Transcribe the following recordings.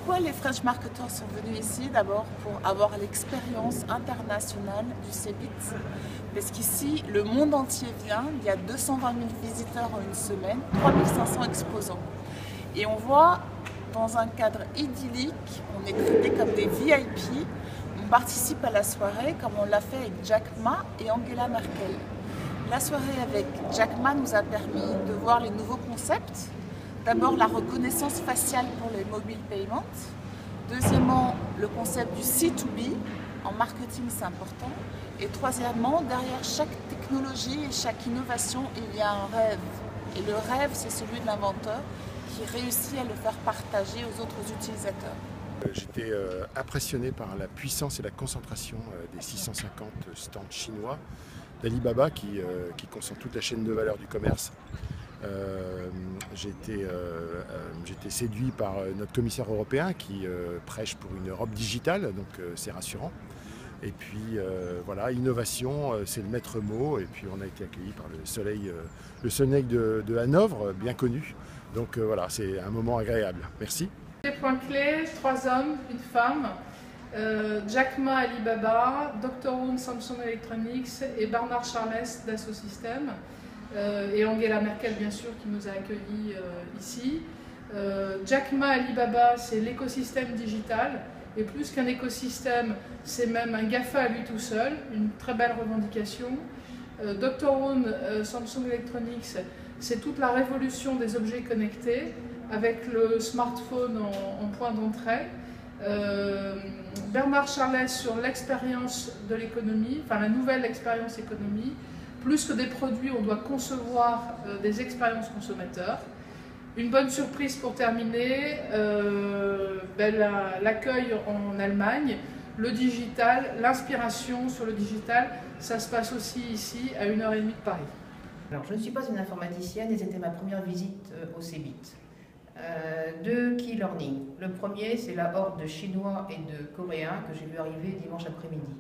Pourquoi les French marketers sont venus ici? D'abord pour avoir l'expérience internationale du CeBIT, parce qu'ici le monde entier vient, il y a 220 000 visiteurs en une semaine, 3500 exposants. Et on voit dans un cadre idyllique, on est traités comme des VIP, on participe à la soirée comme on l'a fait avec Jack Ma et Angela Merkel. La soirée avec Jack Ma nous a permis de voir les nouveaux concepts. D'abord la reconnaissance faciale pour les mobile payments. Deuxièmement, le concept du C2B. En marketing, c'est important. Et troisièmement, derrière chaque technologie et chaque innovation, il y a un rêve. Et le rêve, c'est celui de l'inventeur qui réussit à le faire partager aux autres utilisateurs. J'étais impressionné par la puissance et la concentration des 650 stands chinois d'Alibaba qui concentrent toute la chaîne de valeur du commerce. J'ai été séduit par notre commissaire européen qui prêche pour une Europe digitale, donc c'est rassurant. Et puis voilà, innovation, c'est le maître mot. Et puis on a été accueillis par le soleil de Hanovre, bien connu. Donc voilà, c'est un moment agréable. Merci. Les points clés, 3 hommes, une femme, Jack Ma Alibaba, Dr. Woon Samsung Electronics et Bernard Charles Dassault Systèmes. Et Angela Merkel bien sûr qui nous a accueillis ici. Jack Ma Alibaba, c'est l'écosystème digital et plus qu'un écosystème, c'est même un GAFA à lui tout seul, une très belle revendication. Dr. Woon Samsung Electronics, c'est toute la révolution des objets connectés avec le smartphone en point d'entrée. Bernard Charles sur l'expérience de l'économie, enfin la nouvelle expérience économie. Plus que des produits, on doit concevoir des expériences consommateurs. Une bonne surprise pour terminer, l'accueil en Allemagne, le digital, l'inspiration sur le digital, ça se passe aussi ici à 1h30 de Paris. Alors, je ne suis pas une informaticienne et c'était ma première visite au CeBIT. Deux key learning. Le premier, c'est la horde de Chinois et de Coréens que j'ai vu arriver dimanche après-midi.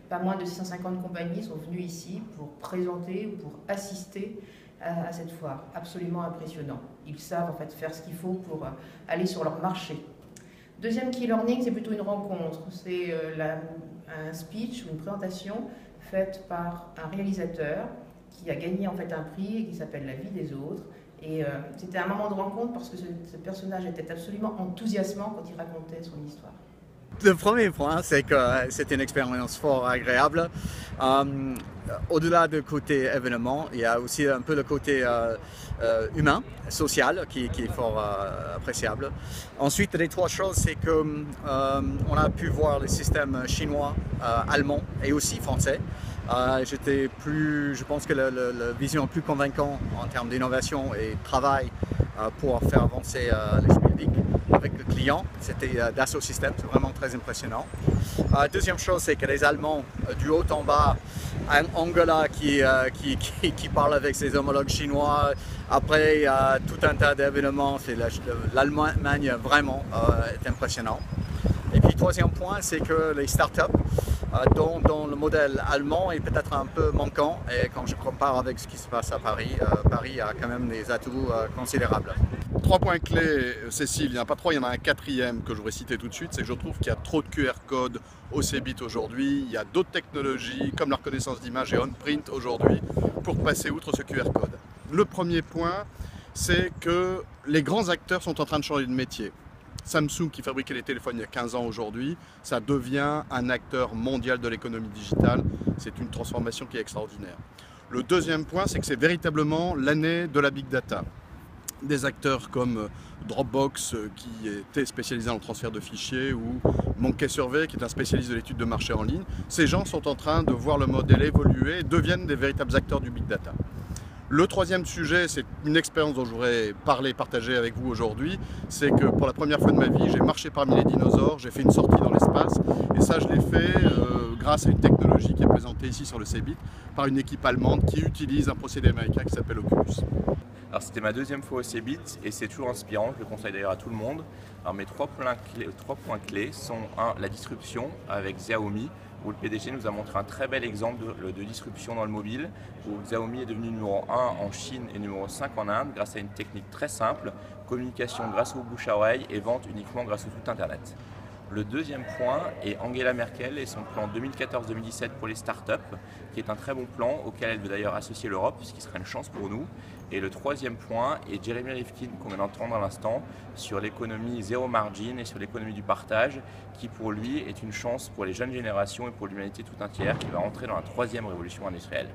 Pas moins de 650 compagnies sont venues ici pour présenter ou pour assister à cette foire. Absolument impressionnant. Ils savent en fait faire ce qu'il faut pour aller sur leur marché. Deuxième key learning, c'est plutôt une rencontre. C'est un speech ou une présentation faite par un réalisateur qui a gagné en fait un prix et qui s'appelle La vie des autres. Et c'était un moment de rencontre parce que ce personnage était absolument enthousiasmant quand il racontait son histoire. Le premier point, c'est que c'était une expérience fort agréable. Au-delà du côté événement, il y a aussi un peu le côté humain, social, qui est fort appréciable. Ensuite, les trois choses, c'est qu'on a pu voir les systèmes chinois, allemands et aussi français. Je pense que la vision plus convaincante en termes d'innovation et de travail pour faire avancer l'esprit public avec le client, c'était Dassault Systèmes, c'est vraiment très impressionnant. Deuxième chose, c'est que les Allemands, du haut en bas, Angela qui parle avec ses homologues chinois, après tout un tas d'événements, l'Allemagne vraiment est impressionnant. Et puis troisième point, c'est que les startups, dont le modèle allemand est peut-être un peu manquant, et quand je compare avec ce qui se passe à Paris, Paris a quand même des atouts considérables. 3 points clés, Cécile, il n'y en a pas 3, il y en a un 4e que je voudrais citer tout de suite, c'est que je trouve qu'il y a trop de QR codes au CeBIT aujourd'hui, il y a d'autres technologies comme la reconnaissance d'image et on-print aujourd'hui pour passer outre ce QR code. Le premier point, c'est que les grands acteurs sont en train de changer de métier. Samsung, qui fabriquait les téléphones il y a 15 ans aujourd'hui, ça devient un acteur mondial de l'économie digitale. C'est une transformation qui est extraordinaire. Le deuxième point, c'est que c'est véritablement l'année de la big data. Des acteurs comme Dropbox, qui était spécialisé dans le transfert de fichiers, ou Monkey Survey, qui est un spécialiste de l'étude de marché en ligne. Ces gens sont en train de voir le modèle évoluer et deviennent des véritables acteurs du big data. Le troisième sujet, c'est une expérience dont je voudrais partager avec vous aujourd'hui. C'est que pour la première fois de ma vie, j'ai marché parmi les dinosaures, j'ai fait une sortie dans l'espace. Et ça, je l'ai fait grâce à une technologie qui est présentée ici sur le CeBIT par une équipe allemande qui utilise un procédé américain qui s'appelle Oculus. Alors c'était ma deuxième fois au CeBIT et c'est toujours inspirant, je le conseille d'ailleurs à tout le monde. Alors mes trois points clés sont 1. La disruption avec Xiaomi, où le PDG nous a montré un très bel exemple de disruption dans le mobile, où Xiaomi est devenu numéro 1 en Chine et numéro 5 en Inde grâce à une technique très simple, communication grâce au bouche à oreille et vente uniquement grâce au tout Internet. Le deuxième point est Angela Merkel et son plan 2014-2017 pour les startups, qui est un très bon plan auquel elle veut d'ailleurs associer l'Europe, ce qui serait une chance pour nous. Et le troisième point est Jeremy Rifkin, qu'on vient d'entendre à l'instant, sur l'économie zéro margin et sur l'économie du partage, qui pour lui est une chance pour les jeunes générations et pour l'humanité tout entière, qui va entrer dans la troisième révolution industrielle.